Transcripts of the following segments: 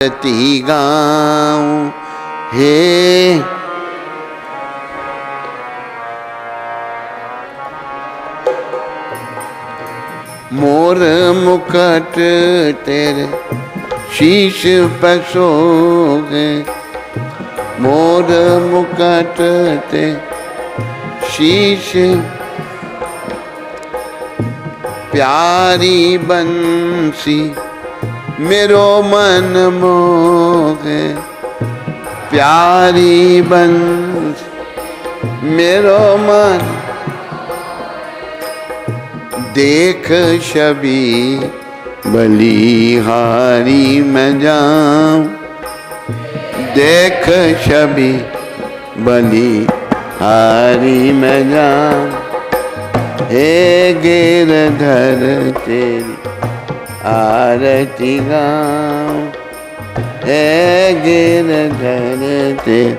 ती गाऊं हे मोर मुकुट तेरे शीश पर सोगे, मोर मुकुट ते शीश प्यारी बंसी मेरो मन मोहे, प्यारी बंसी मेरो मन देख छवि बलिहारी मैं जाऊं, देख छवि बलिहारी मैं जाऊं। हे गिरधर तेरी आरती गाऊं, हे गिरधर तेरी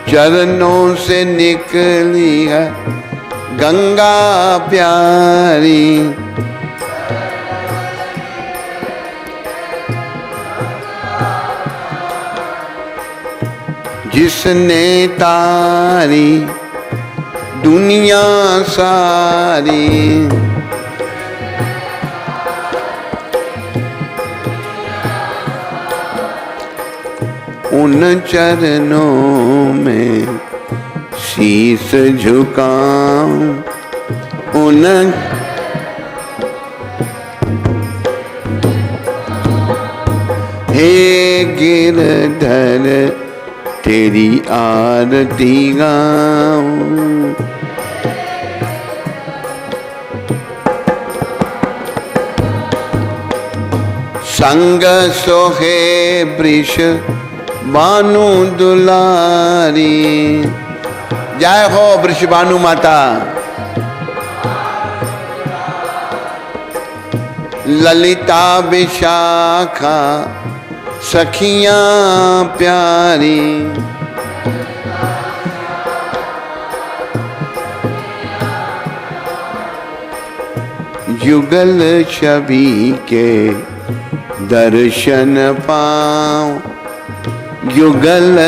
चरणों से निकली है गंगा प्यारी, जिसने तारी दुनिया सारी। उन चरणों में शीश झुकाऊं, उन हे गिरधर तेरी आरती गाऊं। संग सोहे वृष बानु दुलारी, जय हो वृष बानु माता। ललिता विशाखा सखियां प्यारी, युगल छवि के दर्शन पाऊं, युगल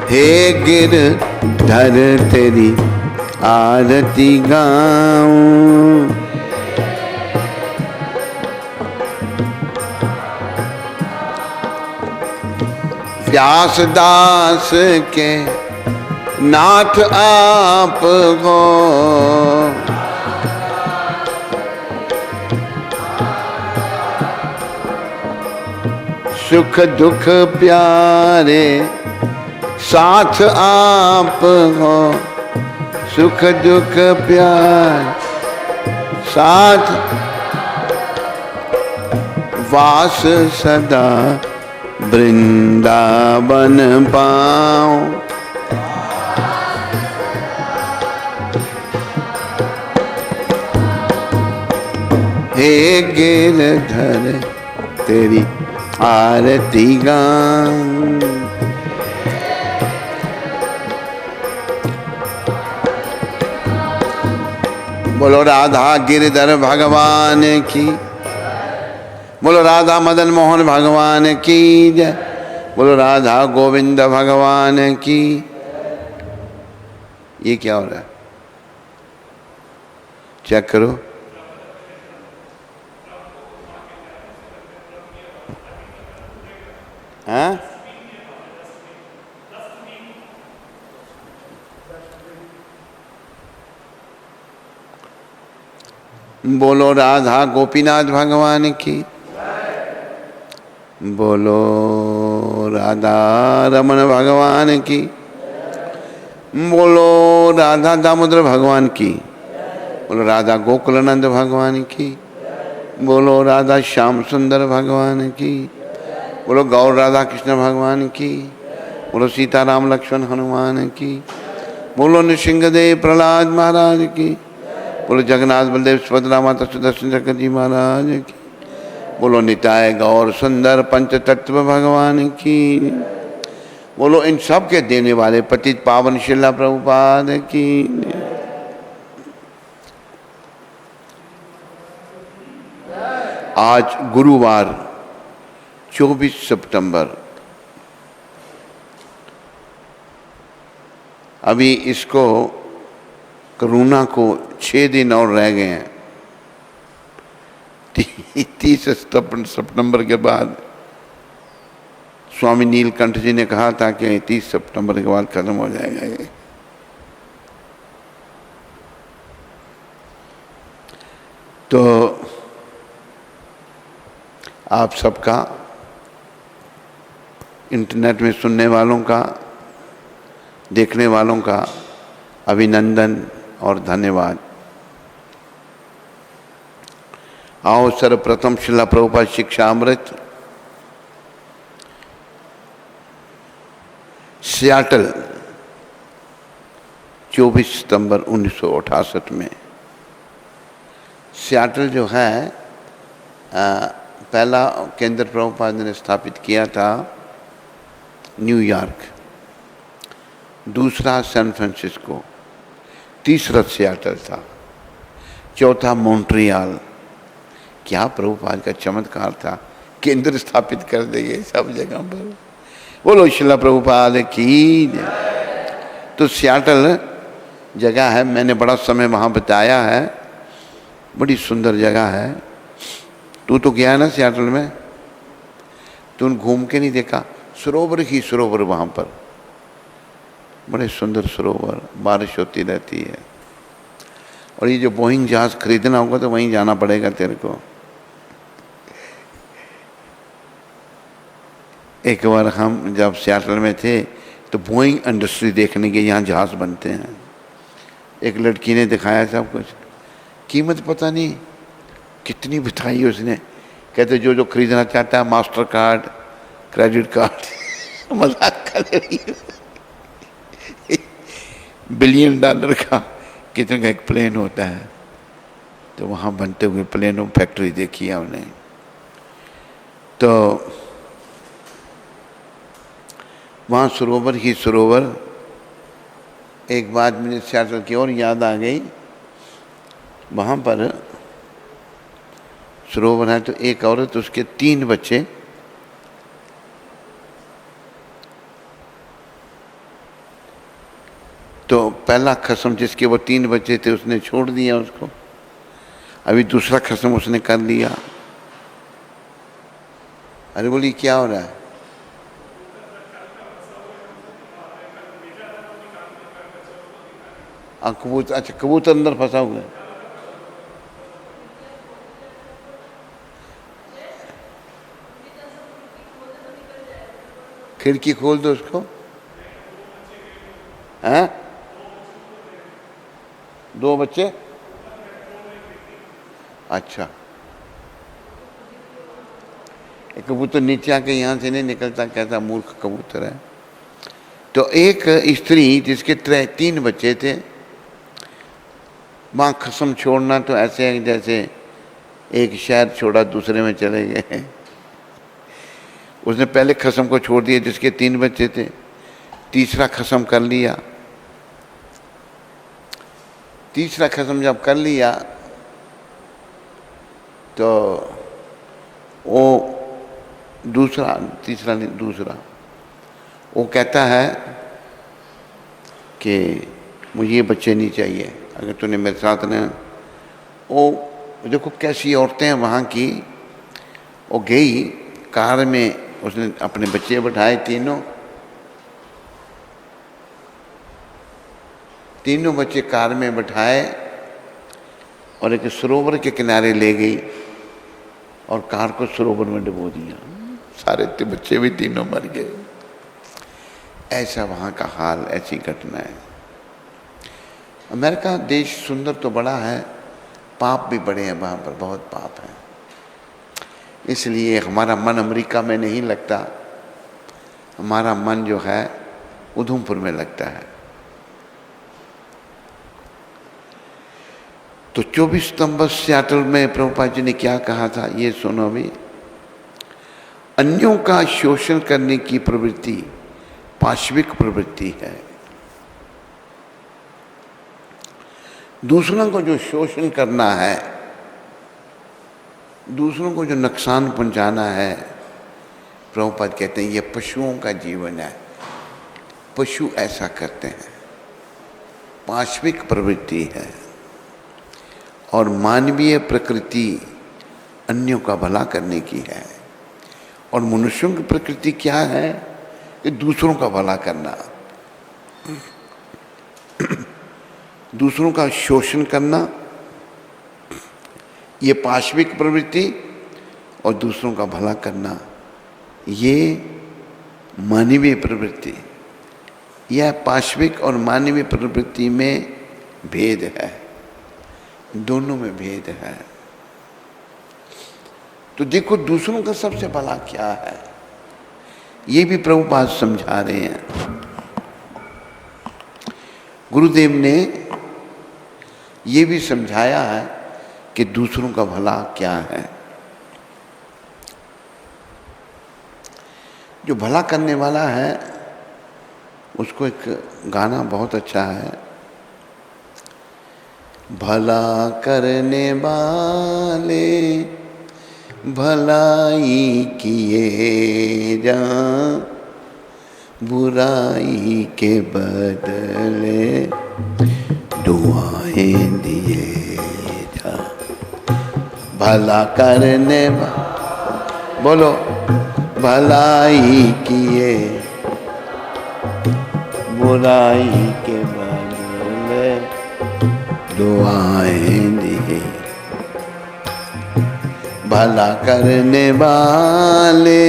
हे गिरधर तेरी आरती गाऊं। व्यासदास के नाथ आप हो, सुख दुख प्यारे साथ आप हो, सुख दुख प्यार साथ वास सदा वृंदावन पाऊं। हे गिरधर तेरी आरती गाऊं। बोलो राधा गिरधर भगवान की, बोलो राधा मदन मोहन भगवान की जय, बोलो राधा गोविंद भगवान की। ये क्या हो रहा है? चेक करो। हाँ? बोलो राधा गोपीनाथ भगवान की, बोलो राधा रमन भगवान की, बोलो राधा दामोदर भगवान की, बोलो राधा गोकुलानंद भगवान की, बोलो राधा श्याम सुंदर भगवान की, बोलो गौर राधा कृष्ण भगवान की, बोलो सीताराम लक्ष्मण हनुमान की, बोलो नृसिंहदेव प्रहलाद महाराज की, बोलो जगन्नाथ बलदेव सुभद्रा माता सुदर्शन चक्र जी महाराज की, बोलो निताय गौर सुंदर पंच तत्व भगवान की, बोलो इन सब के देने वाले पतित पावन शिला प्रभुपाद की। आज गुरुवार 24 सितंबर, अभी इसको कोरोना को 6 दिन और रह गए हैं। 30 सितंबर के बाद स्वामी नीलकंठ जी ने कहा था कि 30 सितंबर के बाद खत्म हो जाएगा ये। तो आप सबका, इंटरनेट में सुनने वालों का, देखने वालों का अभिनंदन और धन्यवाद। आओ सर्वप्रथम श्रील प्रभुपाद शिक्षामृत सियाटल 24 सितंबर 1968 में। सियाटल जो है पहला केंद्र प्रभुपाद ने स्थापित किया था न्यूयॉर्क, दूसरा सैन फ्रांसिस्को, तीसरा सियाटल था, चौथा मॉन्ट्रियल। क्या प्रभुपाद का चमत्कार था, केंद्र स्थापित कर देंगे सब जगह पर। बोलो श्रील प्रभुपाद की। तो सियाटल जगह है, मैंने बड़ा समय वहाँ बिताया है, बड़ी सुंदर जगह है। तू तो गया ना सियाटल में, तूने घूम के नहीं देखा? सरोवर ही सरोवर वहाँ पर, बड़े सुंदर सरोवर, बारिश होती रहती है। और ये जो बोइंग जहाज खरीदना होगा तो वहीं जाना पड़ेगा तेरे को। एक बार हम जब सियाटल में थे तो बोइंग इंडस्ट्री देखने के, यहाँ जहाज बनते हैं। एक लड़की ने दिखाया सब कुछ, कीमत पता नहीं कितनी बताई उसने। कहते जो जो खरीदना चाहता है, मास्टर कार्ड, क्रेडिट कार्ड। मजाक कर रही है। $1 बिलियन का कितने का एक प्लेन होता है। तो वहाँ बनते हुए प्लेनों फैक्ट्री देखी है उन्हें। तो वहाँ सरोवर ही सरोवर। एक बात मुझे सियाटल की और याद आ गई, वहाँ पर सरोवर है तो एक औरत, उसके 3 बच्चे, तो पहला खस्म जिसके वो 3 बच्चे थे उसने छोड़ दिया उसको, अभी दूसरा खस्म उसने कर लिया। अरे बोली क्या हो रहा है? कबूतर, अच्छा कबूतर अंदर फंसा हुआ है। खिड़की खोल दो उसको। हैं? 2 बच्चे? अच्छा, एक कबूतर नीचे आके यहाँ से नहीं निकलता, कैसा मूर्ख कबूतर है। तो एक स्त्री जिसके 3 बच्चे थे, माँ कसम छोड़ना तो ऐसे है जैसे एक शहर छोड़ा दूसरे में चले गए। उसने पहले कसम को छोड़ दिया जिसके 3 बच्चे थे, तीसरा कसम कर लिया। तीसरा कसम जब कर लिया तो वो दूसरा वो कहता है कि मुझे ये बच्चे नहीं चाहिए अगर तूने मेरे साथ रहना। वो देखो कैसी औरतें हैं वहाँ की। वो गई कार में, उसने अपने बच्चे बैठाए, तीनों बच्चे कार में बैठाए और एक सरोवर के किनारे ले गई और कार को सरोवर में डुबो दिया। सारे बच्चे भी तीनों मर गए। ऐसा वहाँ का हाल, ऐसी घटना है। अमेरिका देश सुंदर तो बड़ा है, पाप भी बड़े हैं वहाँ पर, बहुत पाप है। इसलिए हमारा मन अमेरिका में नहीं लगता, हमारा मन जो है उधमपुर में लगता है। तो 24 सितंबर सियाटल में प्रभुपाद जी ने क्या कहा था, ये सुनो भी। अन्यों का शोषण करने की प्रवृत्ति पाशविक प्रवृत्ति है। दूसरों को जो शोषण करना है दूसरों को जो नुकसान पहुंचाना है, प्रभुपाद कहते हैं ये पशुओं का जीवन है। पशु ऐसा करते हैं, पाशविक प्रवृत्ति है। और मानवीय प्रकृति अन्यों का भला करने की है। और मनुष्यों की प्रकृति क्या है कि दूसरों का भला करना, दूसरों का शोषण करना, ये पाशविक प्रवृत्ति, और दूसरों का भला करना ये मानवीय प्रवृत्ति। यह पाशविक और मानवीय प्रवृत्ति में भेद है, दोनों में भेद है। तो देखो दूसरों का सबसे भला क्या है, ये भी प्रभुपाद समझा रहे हैं। गुरुदेव ने ये भी समझाया है कि दूसरों का भला क्या है। जो भला करने वाला है उसको एक गाना बहुत अच्छा है, भला करने वाले भलाई किए जा, बुराई के बदले दुआएं दिए जा। भला करने बोलो, भलाई किए बुराई के बदले दुआएं दिए। भला करने वाले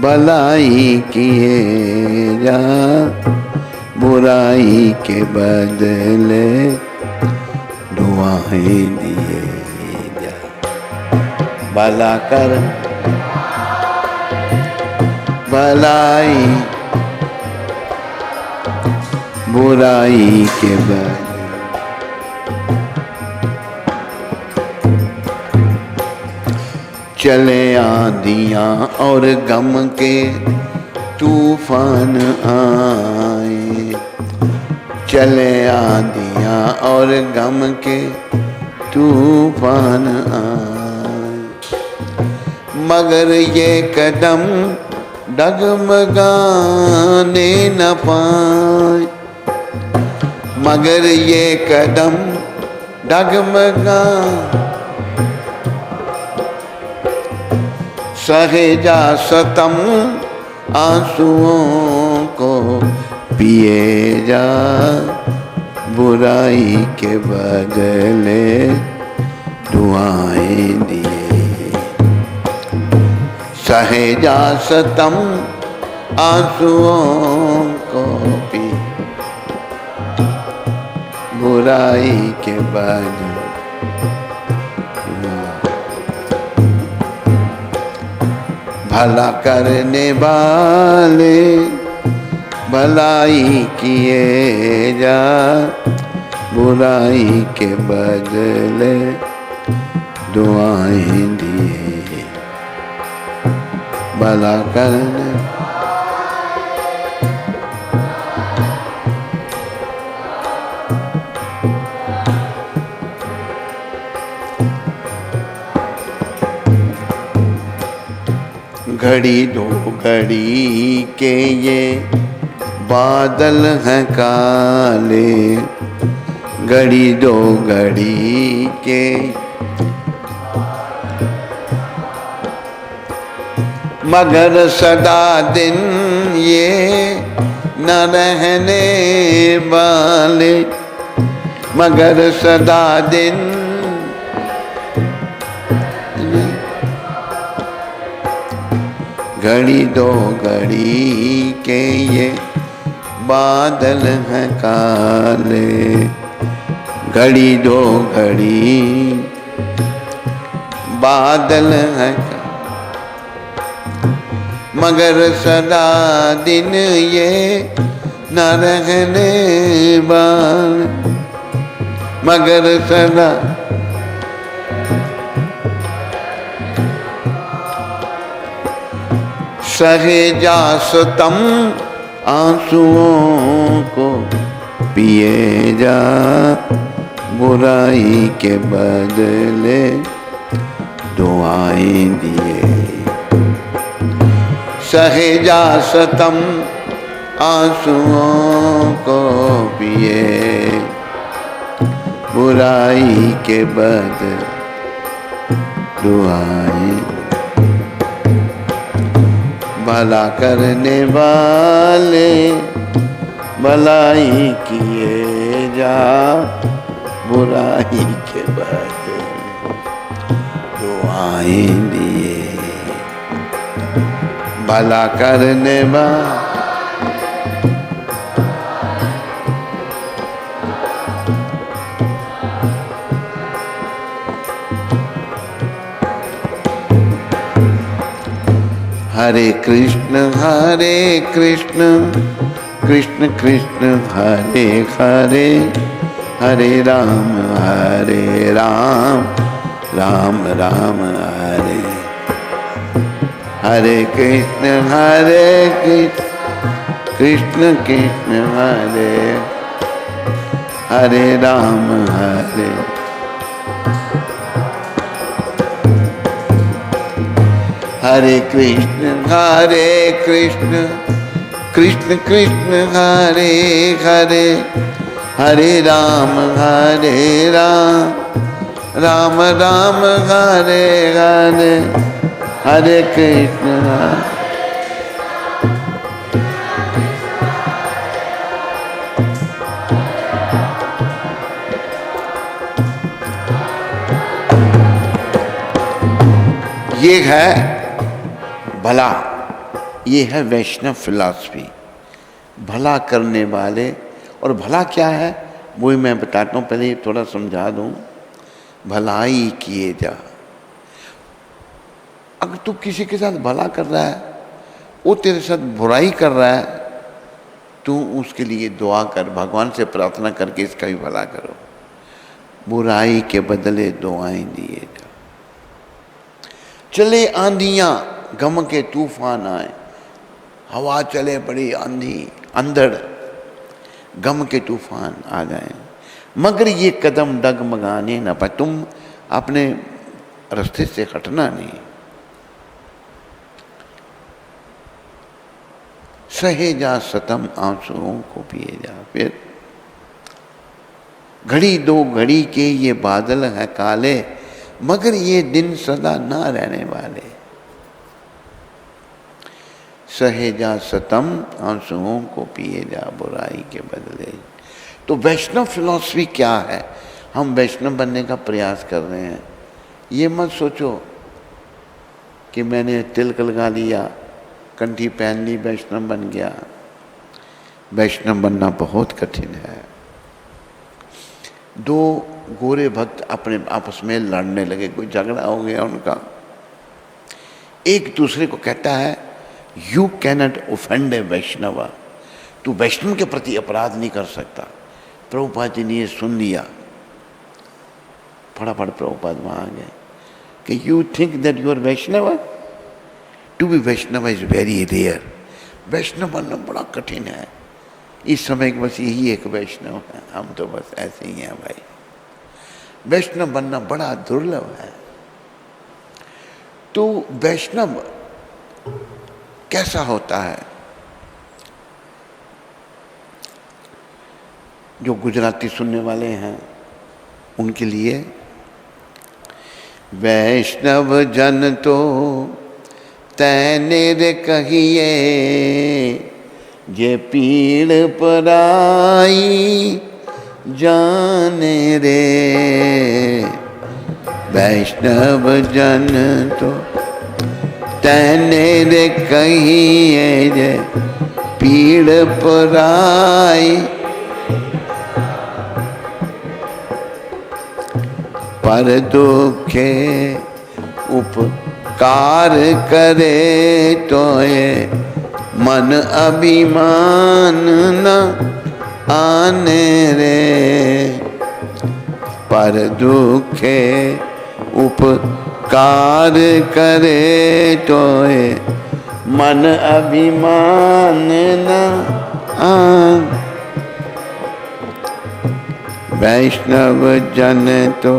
भलाई किए जा, बुराई के बदले दुआएं दिए जा। भला कर भलाई बुराई के बदले। चले आंधियां और गम के तूफान आए, चले आंधियां और गम के तूफान आए, मगर ये कदम डगमगाने न पाए, मगर ये कदम डगमगा सहे जा सतम आंसुओं को पिए जा, बुराई के बदले दुआएं दिए। सहे जा सतम आंसुओं को पी, बुराई के बदले। भला करने वाले भलाई किए जा, बुराई के बदले दुआएं दिए। भला करने घड़ी दो घड़ी के ये बादल हैं काले, घड़ी दो घड़ी के मगर सदा दिन ये न रहने वाले, मगर सदा दिन घड़ी दो घड़ी के ये बादल हैं काले, घड़ी दो घड़ी बादल हैं मगर सदा दिन ये न रहने वाले, मगर सदा सहे जा सतम आंसुओं को पिए जा, बुराई के बदले दुआएं दिए। सहेजा सतम आंसुओं को पिए, बुराई के बदले दुआएं। भला करने वाले भलाई किए जा, बुराई के बदले दुआएं दिए। भला करने वाले हरे कृष्ण कृष्ण कृष्ण हरे हरे, हरे राम राम राम हरे। हरे कृष्ण कृष्ण कृष्ण हरे, हरे राम हरे कृष्ण कृष्ण कृष्ण हरे हरे, हरे राम राम राम हरे हरे, हरे कृष्ण। ये है भला, ये है वैष्णव फिलॉसफी। भला करने वाले, और भला क्या है वो ही मैं बताता हूँ, पहले थोड़ा समझा दूँ। भलाई किए जा। अगर तू किसी के साथ भला कर रहा है, वो तेरे साथ बुराई कर रहा है, तू उसके लिए दुआ कर, भगवान से प्रार्थना करके इसका भी भला करो। बुराई के बदले दुआएं दिए जा। चले आंधियां, गम के तूफान आए, हवा चले बड़ी आंधी अंधड़, गम के तूफान आ गए, मगर ये कदम डगमगाने न पाए। तुम अपने रास्ते से हटना नहीं। सहे जा सतम आंसुओं को पिए जा। फिर घड़ी दो घड़ी के ये बादल है काले, मगर ये दिन सदा ना रहने वाले। सहे जा सतम आंसुओं को पिए जा, बुराई के बदले। तो वैष्णव फिलॉसफी क्या है? हम वैष्णव बनने का प्रयास कर रहे हैं। ये मत सोचो कि मैंने तिलक लगा लिया, कंठी पहन ली, वैष्णव बन गया। वैष्णव बनना बहुत कठिन है। दो गोरे भक्त अपने आपस में लड़ने लगे, कोई झगड़ा हो गया उनका। एक दूसरे को कहता है यू कैनॉट ऑफेंड ए वैष्णव, तू वैष्णव के प्रति अपराध नहीं कर सकता। प्रभुपाद जी ने ये सुन लिया, फटाफट प्रभुपाद वहाँ आ गए कि you think that you are Vaishnav, to be Vaishnav is very rare. वैष्णव बनना बड़ा कठिन है। इस समय बस यही एक वैष्णव है, हम तो बस ऐसे ही हैं भाई। वैष्णव बनना बड़ा दुर्लभ है। तो वैष्णव कैसा होता है? जो गुजराती सुनने वाले हैं उनके लिए, वैष्णव जन तो तैने रे कहिए, जे पीड़ पराई जाने रे। वैष्णव जन तो तैने रे कहिए, जे पीड़ पराई। पर दुखे उपकार करे तोए, मन अभिमान न आने रे। पर दुखे उपकार करे तोए, मन अभिमान न आने। वैष्णव जन तो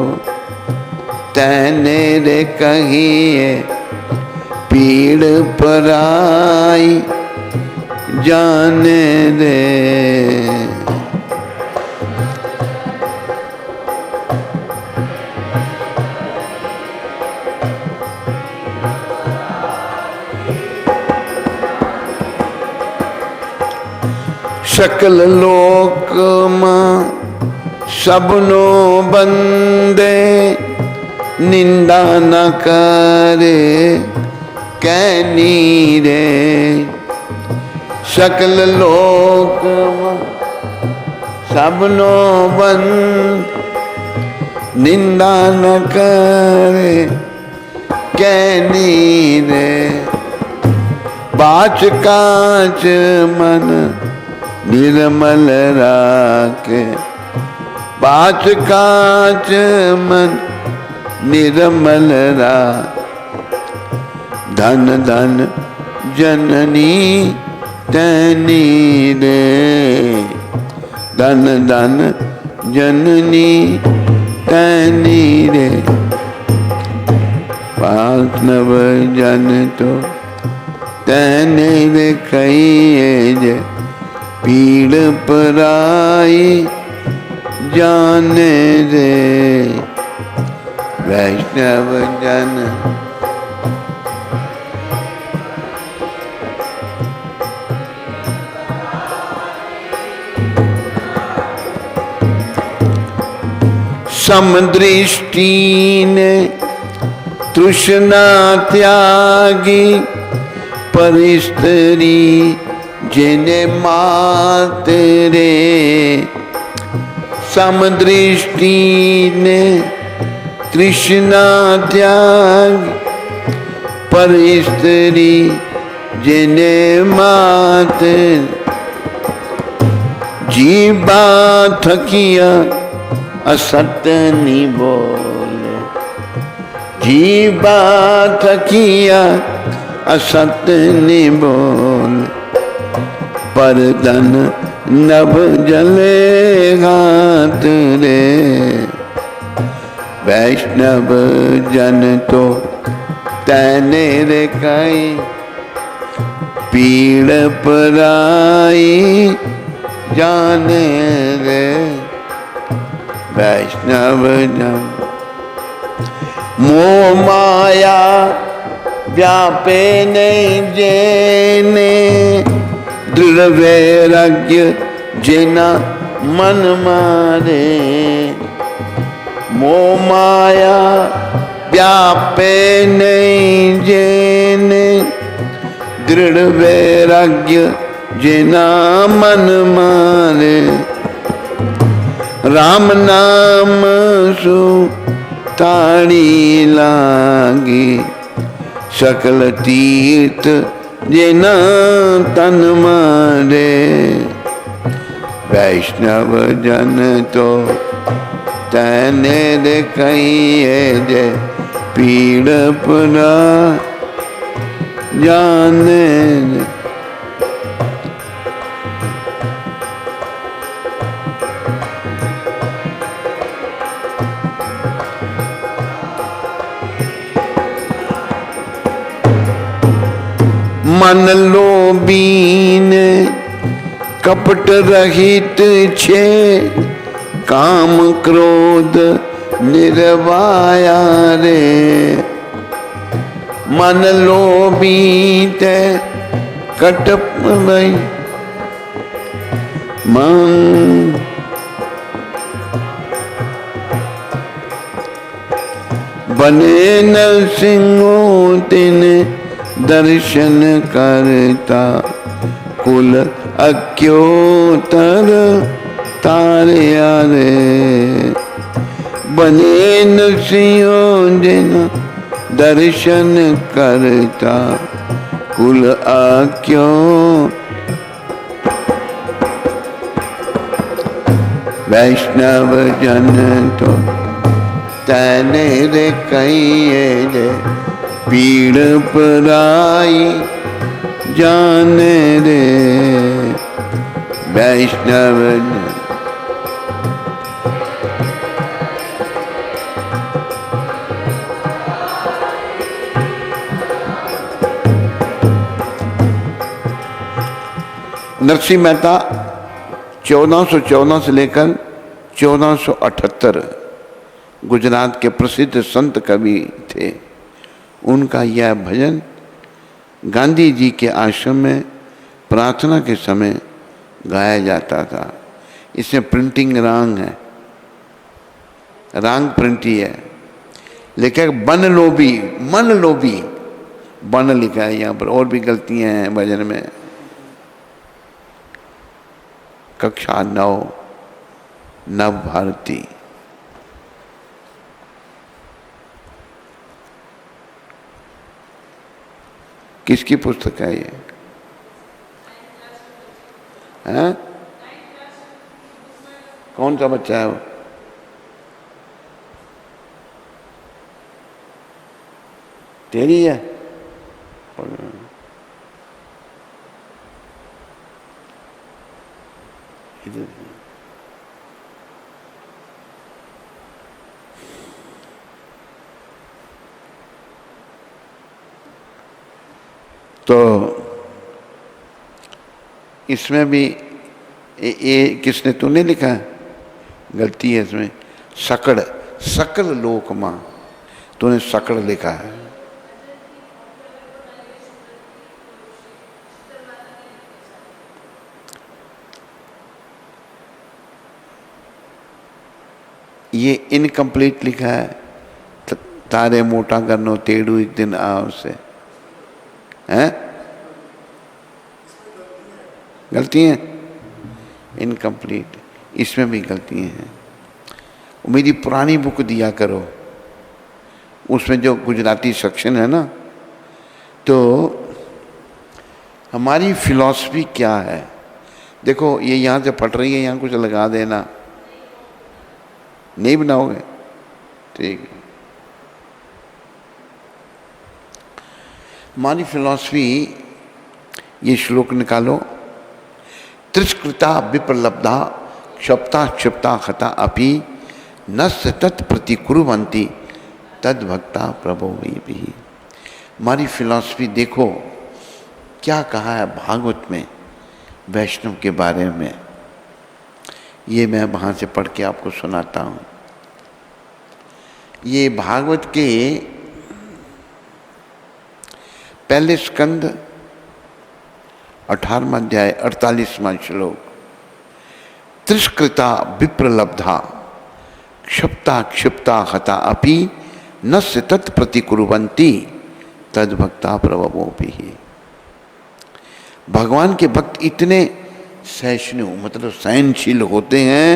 तैने रे कहिए पीड़ पराई जाने दे। सकल लोक मां सबनो बंदे निंदा न करे कैनी रे। सकल लोक मां सबनो बंद निंदा न करे कैनी रे। बाच कांच मन निर्मल राखे बाच कांच मन निर्मल रा। धन धन जननी तैनी रे। धन धन जननी तैनी रे। पांचनव जन तो तैने रे कहिए जे पीड़ पराई जाने दे। वैष्णव जन समदृष्टि ने तृष्णा त्यागी परिस्त्री जिने मात रे। समदृष्टि ने तृष्णा त्याग परिस्त्री जिने मात। जीवा थकिया असत्य नी बोले। जीवा थकिया असत्य नी बोले। पर धन नभ जले घात रे। वैष्णव जन तो तैने रे कही पीड़ पराई जाने रे। वैष्णव जन मोह माया व्यापे नहीं जेने दृढ़ वैराग्य जिना मन मारे। मोह माया व्यापे नहीं जेने दृढ़ वैराग्य जिना मन मारे। राम नाम सु ताड़ी लागी सकल तीर्थ जिना तन मारे। वैष्णव जन तो तैने रे कहिए जे पीड़ परा जाने दे। मन लोभीन कपट रहित छे काम क्रोध निर्वाया रे। मन लोभी ते कटप भई मन बने नरसिंहो तिने दर्शन करता कुल अक्योतर तारिया रे। बने नरसिंहो जिना दर्शन करता कुल अक्यो। वैष्णव जन तो तैने रे कहिए जे पीड़ पराई जाने रे। वैष्णव नरसिंह मेहता 1414 से लेकर 1478 गुजरात के प्रसिद्ध संत कवि थे। उनका यह भजन गांधी जी के आश्रम में प्रार्थना के समय गाया जाता था। इसमें प्रिंटिंग रांग है, रांग प्रिंटी है। लेखक बन लोभी, मन लोभी, बन लिखा है यहाँ पर। और भी गलतियां हैं भजन में। कक्षा 9 नव भारती। किसकी पुस्तक है ये? हैं? कौन सा बच्चा है वो? तेरी है? तो इसमें भी ये किसने, तूने लिखा है? गलती है इसमें। सकड़, सकल लोक मां, तूने सकड़ लिखा है। ये इनकम्प्लीट लिखा है। तारे मोटा करनो तेड़ू एक दिन आओ से, हैं? गलती है, इनकम्प्लीट। इसमें भी गलतियां हैं। मेरी पुरानी बुक दिया करो, उसमें जो गुजराती सेक्शन है ना, तो हमारी फिलॉसफी क्या है। देखो ये यहाँ से फट रही है, यहाँ कुछ लगा देना। नहीं बनाओगे? ठीक है। हमारी फिलॉसफी, ये श्लोक निकालो। त्रिष्कृता विप्रलब्धा क्षप्ता क्षिप्ता हता अपि न तत् प्रतिकुर्वन्ति तद भक्ता प्रभो भी। हमारी फिलॉसफी देखो क्या कहा है भागवत में वैष्णव के बारे में। ये मैं वहाँ से पढ़ के आपको सुनाता हूँ। ये भागवत के पहले स्कंद 18वां अध्याय 48वां श्लोक। त्रिष्कृता विप्रलब्धा क्षिप्ता क्षिप्ता हता अपि न तत् प्रतिकुर्वन्ति तद भक्ता प्रभवोपि। भगवान के भक्त इतने सहिष्णु, मतलब सहनशील होते हैं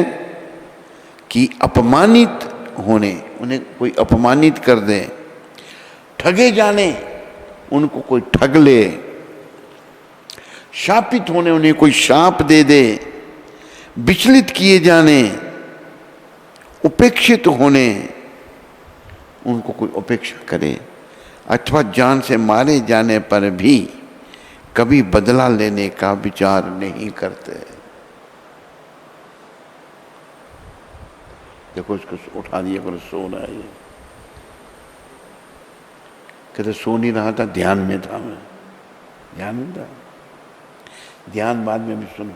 कि अपमानित होने, उन्हें कोई अपमानित कर दे, ठगे जाने उनको कोई ठग ले, शापित होने उन्हें कोई शाप दे दे, विचलित किए जाने, उपेक्षित होने उनको कोई उपेक्षा करे, अथवा जान से मारे जाने पर भी कभी बदला लेने का विचार नहीं करते। देखो इसको उठा दिया करो, सो रहा है ये। कहते सो नहीं रहा था, ध्यान में था मैं। ध्यान में था, ध्यान बाद में भी सुनो।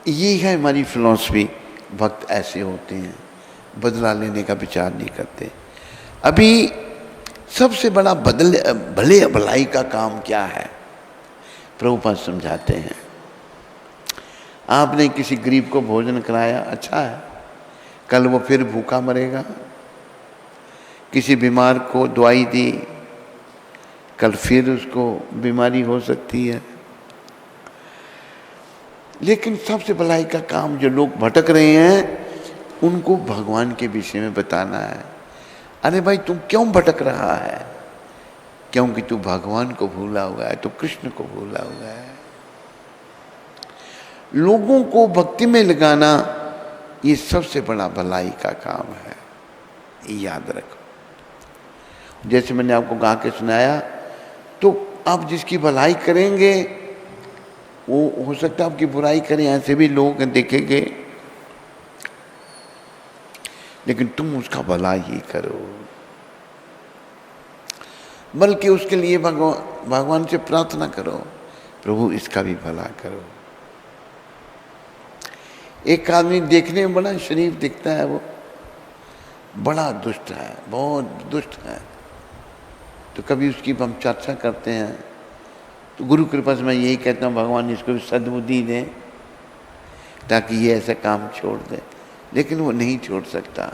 ये है हमारी फिलॉसफी। भक्त ऐसे होते हैं, बदला लेने का विचार नहीं करते। अभी सबसे बड़ा भले भलाई का काम क्या है, प्रभुपाद समझाते हैं। आपने किसी गरीब को भोजन कराया, अच्छा है, कल वो फिर भूखा मरेगा। किसी बीमार को दवाई दी, कल फिर उसको बीमारी हो सकती है। लेकिन सबसे भलाई का काम जो लोग भटक रहे हैं, उनको भगवान के विषय में बताना है। अरे भाई तुम क्यों भटक रहा है? क्योंकि तू भगवान को भूला हुआ है, तू कृष्ण को भूला हुआ है। लोगों को भक्ति में लगाना ये सबसे बड़ा भलाई का काम है, याद रखो। जैसे मैंने आपको गा के सुनाया, तो आप जिसकी भलाई करेंगे वो हो सकता है आपकी बुराई करें, ऐसे भी लोग देखेंगे, लेकिन तुम उसका भला ही करो। बल्कि उसके लिए भगवान से प्रार्थना करो, प्रभु इसका भी भला करो। एक आदमी देखने में बड़ा शरीफ दिखता है, वो बड़ा दुष्ट है, बहुत दुष्ट है। तो कभी उसकी हम चर्चा करते हैं तो गुरु कृपा से मैं यही कहता हूँ, भगवान इसको भी सद्बुद्धि दे ताकि ये ऐसा काम छोड़ दे, लेकिन वो नहीं छोड़ सकता।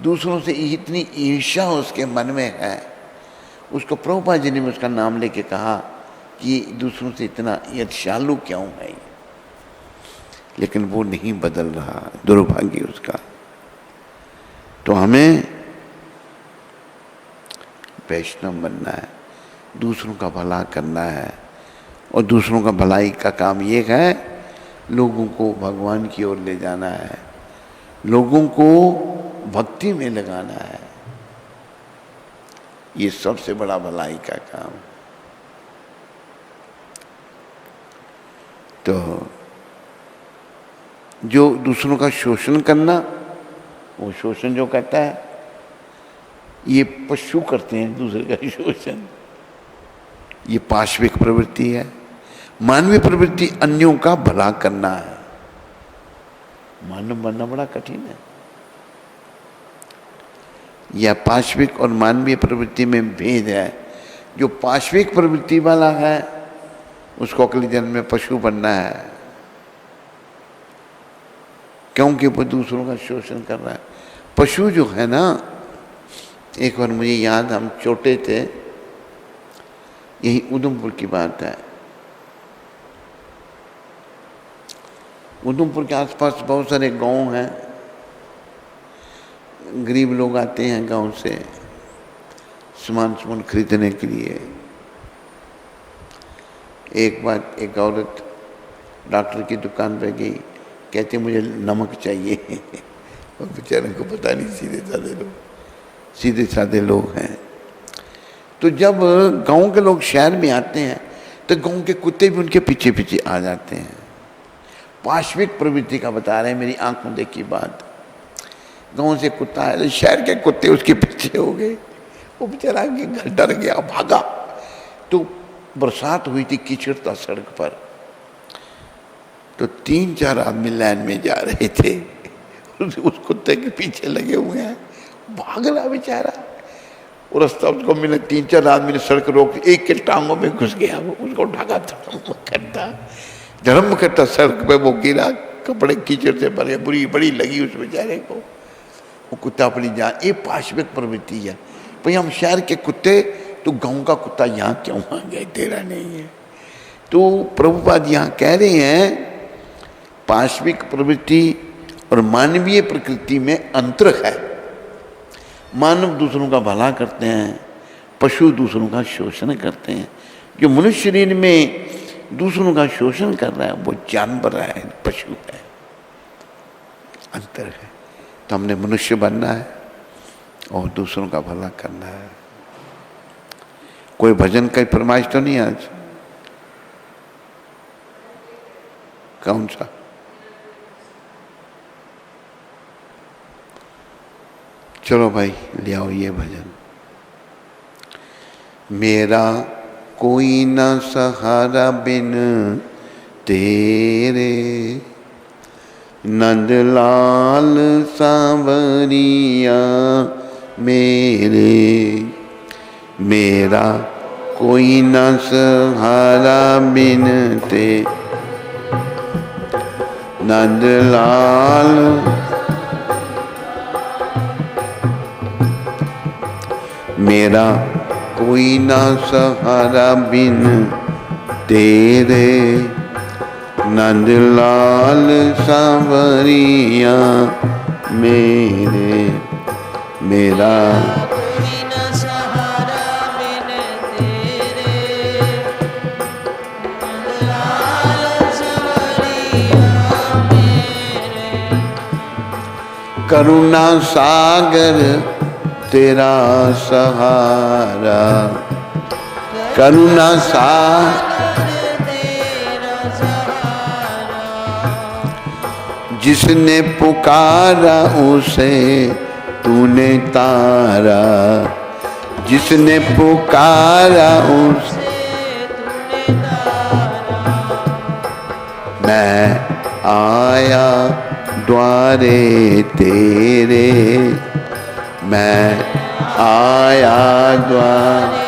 दूसरों से इतनी ईर्ष्या उसके मन में है। उसको प्रभुपाद जी ने उसका नाम लेके कहा कि दूसरों से इतना ईर्ष्यालु क्यों है, लेकिन वो नहीं बदल रहा, दुर्भाग्य उसका। तो हमें वैष्णव बनना है, दूसरों का भला करना है, और दूसरों का भलाई का काम ये है, लोगों को भगवान की ओर ले जाना है, लोगों को भक्ति में लगाना है। ये सबसे बड़ा भलाई का काम। तो जो दूसरों का शोषण करना, वो शोषण जो करता है, ये पशु करते हैं दूसरे का शोषण, ये पाश्विक प्रवृत्ति है। मानवीय प्रवृत्ति अन्यों का भला करना है। मानव बनना बड़ा कठिन है। यह पाश्विक और मानवीय प्रवृत्ति में भेद है। जो पाश्विक प्रवृत्ति वाला है उसको अगले जन्म में पशु बनना है, क्योंकि वो दूसरों का शोषण कर रहा है। पशु जो है ना, एक बार मुझे याद, हम छोटे थे, यही उधमपुर की बात है। उधमपुर के आसपास बहुत सारे गांव हैं, गरीब लोग आते हैं गांव से सामान खरीदने के लिए। एक बार एक औरत डॉक्टर की दुकान पे गई, कहते मुझे नमक चाहिए। और बेचारे को पता नहीं, सीधे साधे लोग हैं। तो जब गांव के लोग शहर में आते हैं तो गांव के कुत्ते भी उनके पीछे पीछे आ जाते हैं। पाश्विक प्रवृत्ति का बता रहे हैं, मेरी आंखों देखी बात। गांव से कुत्ता आया, शहर के कुत्ते उसके पीछे हो गए। वो बेचारा आगे घर डर गया, भागा। तो बरसात हुई थी, कीचड़ था सड़क पर। तो 3-4 आदमी लाइन में जा रहे थे, उस कुत्ते के पीछे लगे हुए हैं। भाग रहा बेचारा, वो रास्ता उसको मिला। 3-4 आदमी ने सड़क रोक, एक के टांगों में घुस गया, वो उसको ढाका, धर्म करता सड़क पे वो गिरा, कपड़े कीचड़ से भरे, बुरी बड़ी लगी उस बेचारे को। वो कुत्ता अपनी जान, ये पाश्विक प्रवृत्ति है। भाई हम शहर के कुत्ते, तो गांव का कुत्ता यहाँ क्यों आ गया, तेरा नहीं है। तो प्रभुपाद यहाँ कह रहे हैं, पाश्विक प्रवृत्ति और मानवीय प्रकृति में अंतर है। मानव दूसरों का भला करते हैं, पशु दूसरों का शोषण करते हैं। जो मनुष्य शरीर में दूसरों का शोषण कर रहा है वो जानवर है, पशु है, अंतर है। तो हमने मनुष्य बनना है और दूसरों का भला करना है। कोई भजन का फरमाइश तो नहीं आज? कौन सा? चलो भाई ले आओ ये भजन। मेरा कोई न सहारा बिन तेरे, नंदलाल सांवरिया मेरे। मेरा कोई न सहारा बिन तेरे, नंदलाल मेरा कोई ना सहारा बिन तेरे, नंदलाल सांवरिया मेरे। मेरा कोई ना सहारा बिन तेरे, नंदलाल सांवरिया मेरे। करुणा सागर तेरा सहारा, करुणा सागर तेरा सहारा। जिसने पुकारा उसे तूने तारा, जिसने पुकारा उस मैं आया द्वारे तेरे, मैं आया द्वारे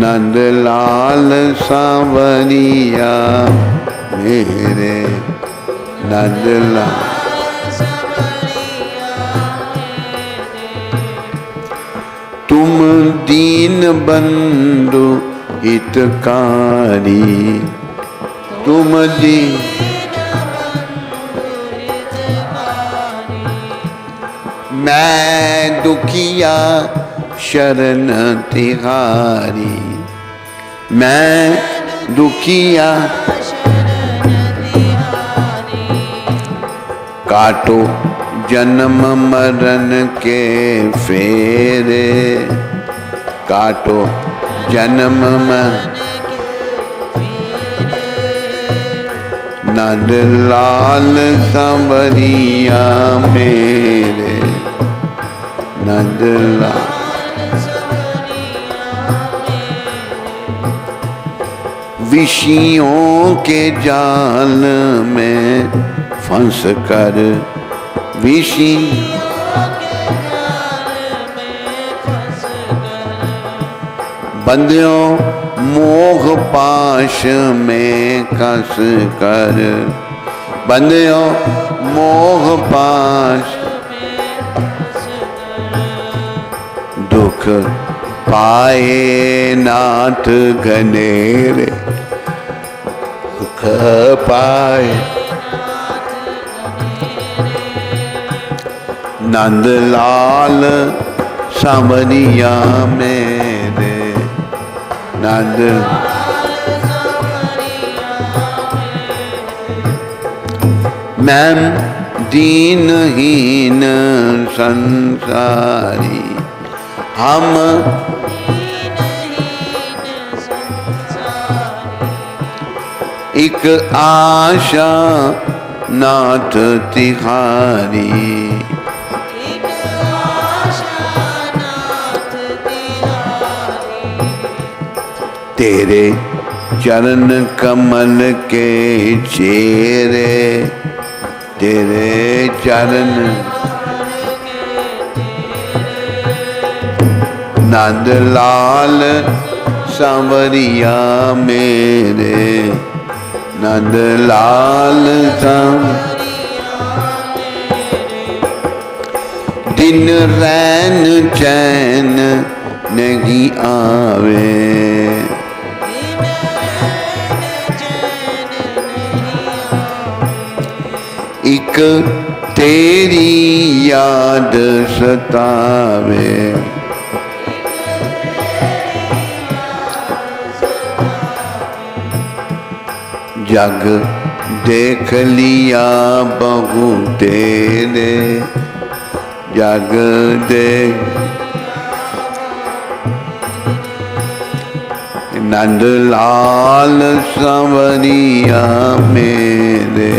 नंदलाल सांवरिया मेरे, नंदलाल तुम दीन बंधु हितकारी, तुम दीन मैं दुखिया शरण तिहारी, मैं दुखिया काटो जन्म मरण के फेरे, काटो जन्म मरण नंदलाल सांवरिया मेरे, नंदलाल विषयों के जाल में फंस कर, विषी बंदियों मोह पाश में कस कर, बंदियों मोह पाश दुख पाए नाथ घनेरे, दुख पाए नंदलाल सांवरिया मेरे, नंद मैं दीनहीन संसारी, हम एक आशा नाथ तिहारी, तेरे चरण कमल के चेरे, तेरे चरण नंदलाल सांवरिया मेरे, नंदलाल सांवरिया दिन रैन चैन नहीं आवे, एक तेरी याद सतावे, जग देख लिया बहु तेरे, जग देख नंदलाल सांवरिया मेरे,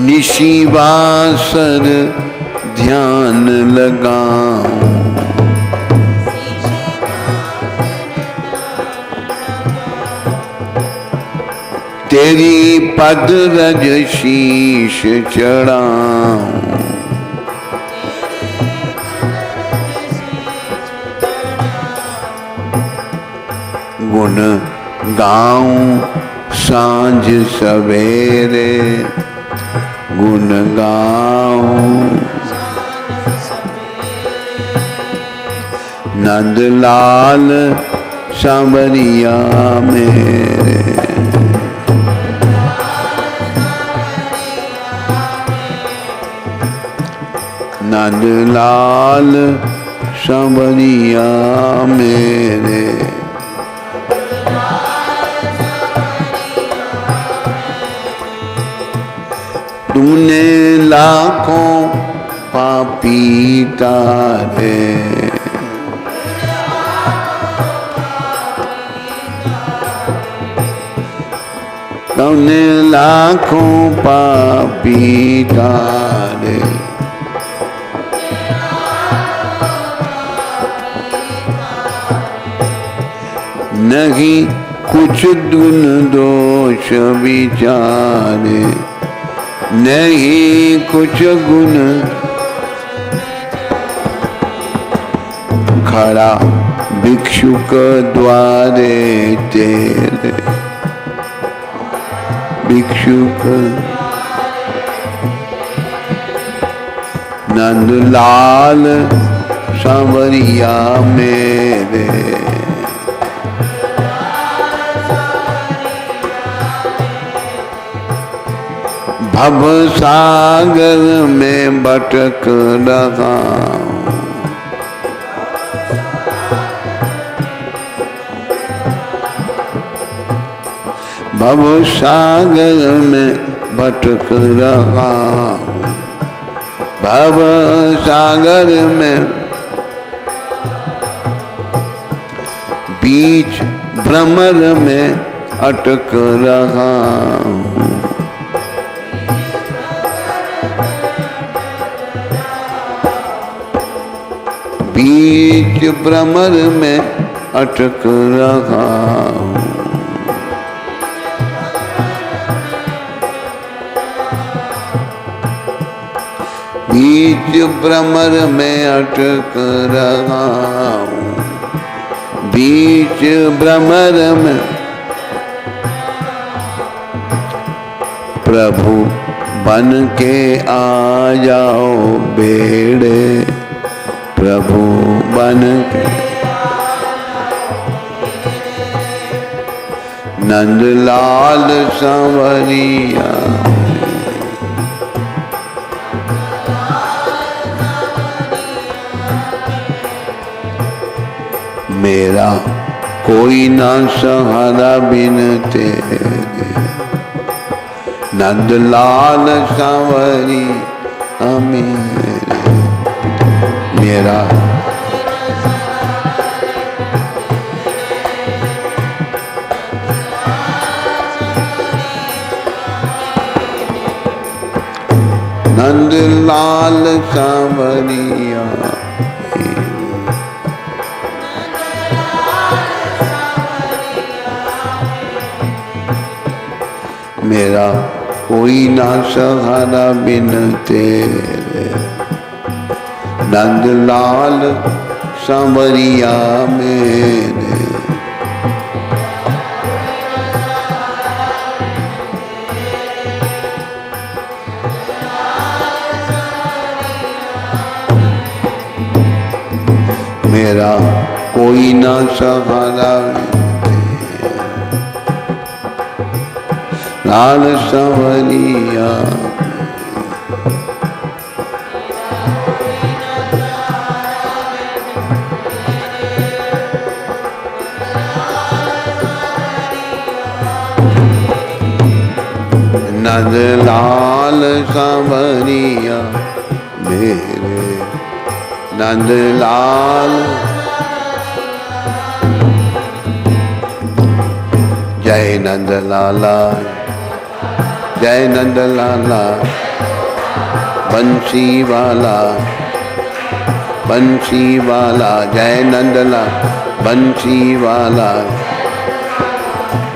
निशिवासर ध्यान लगाऊं, तेरी पद रज शीश चढ़ाऊं, गुण गाऊं सांझ सवेरे, गुण गाऊं नंदलाल सांवरिया मेरे, नंदलाल सांवरिया मेरे, तूने लाखों पापी तारे, तूने लाखों पापी तारे। नहीं कुछ गुण दोष विचारे, नहीं कुछ गुण खड़ा भिक्षुक द्वारे तेरे। भिक्षुक नंदलाल सांवरिया मेरे। भव सागर में भटक रहा हूँ। भव सागर में भटक रहा हूँ। भव सागर में बीच भ्रमर में अटक रहा हूँ। बीच भ्रमर में अटक रहा हूँ। बीच भ्रमर में अटक रहा हूँ। बीच भ्रमर में प्रभु बन के आ जाओ बेड़े। प्रभु बन के नंदलाल सांवरिया। मेरा कोई ना सहारा बिन तेरे। नंदलाल सांवरिया मेरे। मेरा नंदलाल सांवरिया। मेरा कोई ना सहारा बिन तेरे। नंदलाल सांवरिया मेरे। मेरा कोई ना सहारा लाल सांवरिया। नंदलाल सांवरिया मेरे। नंदलाल जय नंदलाला। जय नंदलाला बंसी वाला। बंसी वाला जय नंदला। बंसी वाला।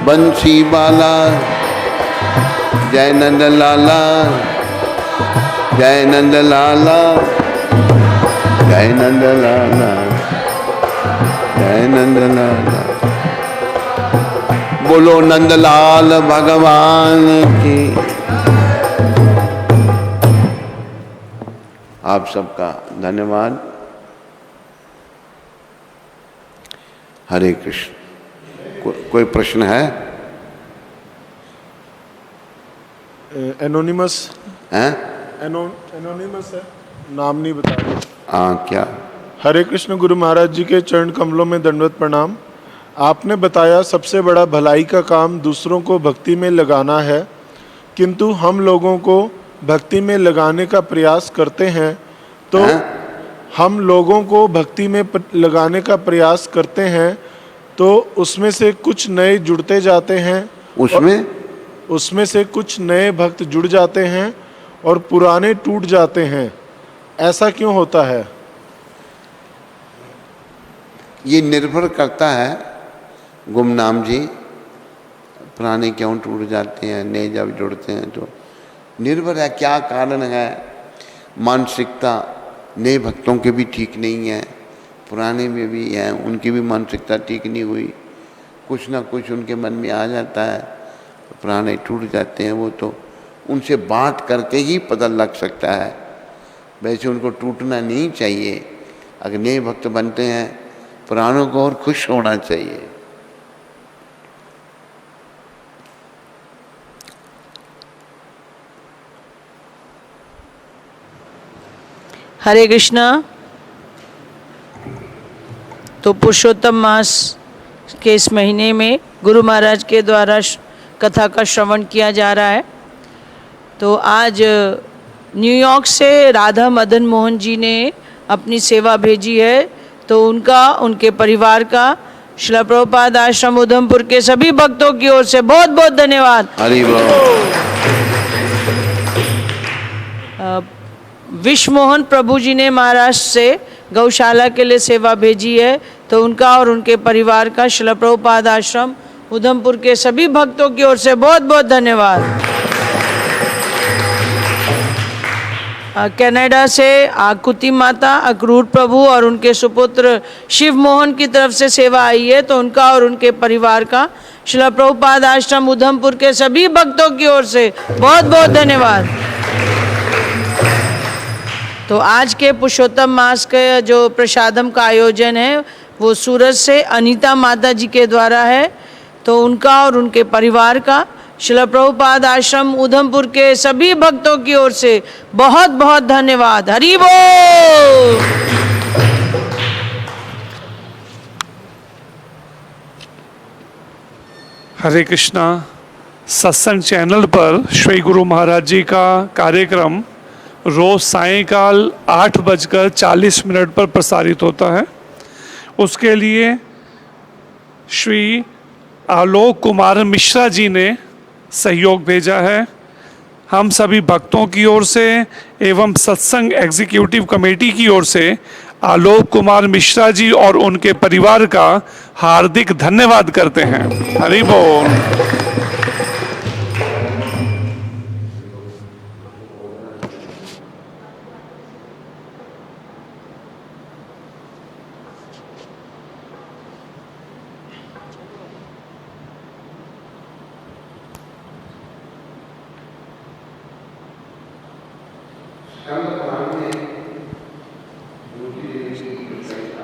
बंसी वाला जय नंदलाला। जय नंदलाला। जय नंदलाला। जय नंदलाला। बोलो नंदलाल भगवान की। आप सबका धन्यवाद। हरे कृष्ण। कोई प्रश्न है? एनोनिमस हैं? एनोनिमस है, नाम नहीं बता रहे। हाँ क्या? हरे कृष्ण। गुरु महाराज जी के चरण कमलों में दंडवत प्रणाम। आपने बताया सबसे बड़ा भलाई का काम दूसरों को भक्ति में लगाना है, किंतु हम लोगों को भक्ति में लगाने का प्रयास करते हैं तो हम लोगों को भक्ति में लगाने का प्रयास करते हैं तो उसमें से कुछ नए जुड़ते जाते हैं। उसमें उसमें से कुछ नए भक्त जुड़ जाते हैं और पुराने टूट जाते हैं, ऐसा क्यों होता है? ये निर्भर करता है गुमनाम जी, पुराने क्यों टूट जाते हैं, नए जब जुड़ते हैं तो निर्भर है क्या कारण है। मानसिकता नए भक्तों के भी ठीक नहीं है, पुराने में भी हैं, उनकी भी मानसिकता ठीक नहीं हुई, कुछ ना कुछ उनके मन में आ जाता है, पुराने टूट जाते हैं। वो तो उनसे बात करके ही पता लग सकता है, वैसे उनको टूटना नहीं चाहिए। अगर नए भक्त बनते हैं, पुरानों को और खुश होना चाहिए। हरे कृष्णा। तो पुरुषोत्तम मास के इस महीने में गुरु महाराज के द्वारा कथा का श्रवण किया जा रहा है। तो आज न्यूयॉर्क से राधा मदन मोहन जी ने अपनी सेवा भेजी है, तो उनका, उनके परिवार का, श्रील प्रभुपाद आश्रम उधमपुर के सभी भक्तों की ओर से बहुत बहुत धन्यवाद। हरि बोल। विश्व मोहन प्रभु जी ने महाराष्ट्र से गौशाला के लिए सेवा भेजी है, तो उनका और उनके परिवार का श्रील प्रभुपाद आश्रम उधमपुर के सभी भक्तों की ओर से बहुत बहुत धन्यवाद। कनाडा से आकुति माता, अक्रूर प्रभु और उनके सुपुत्र शिव मोहन की तरफ से सेवा आई है, तो उनका और उनके परिवार का श्रील प्रभुपाद आश्रम उधमपुर के सभी भक्तों की ओर से बहुत बहुत धन्यवाद। तो आज के पुरुषोत्तम मास के जो प्रसादम का आयोजन है वो सूरत से अनीता माता जी के द्वारा है, तो उनका और उनके परिवार का श्रील प्रभुपाद आश्रम उधमपुर के सभी भक्तों की ओर से बहुत बहुत धन्यवाद। हरि बोल। हरे कृष्णा। सत्संग चैनल पर श्री गुरु महाराज जी का कार्यक्रम रोज सायंकाल 8:40 पर प्रसारित होता है। उसके लिए श्री आलोक कुमार मिश्रा जी ने सहयोग भेजा है। हम सभी भक्तों की ओर से एवं सत्संग एग्जीक्यूटिव कमेटी की ओर से आलोक कुमार मिश्रा जी और उनके परिवार का हार्दिक धन्यवाद करते हैं। हरि बोल। हम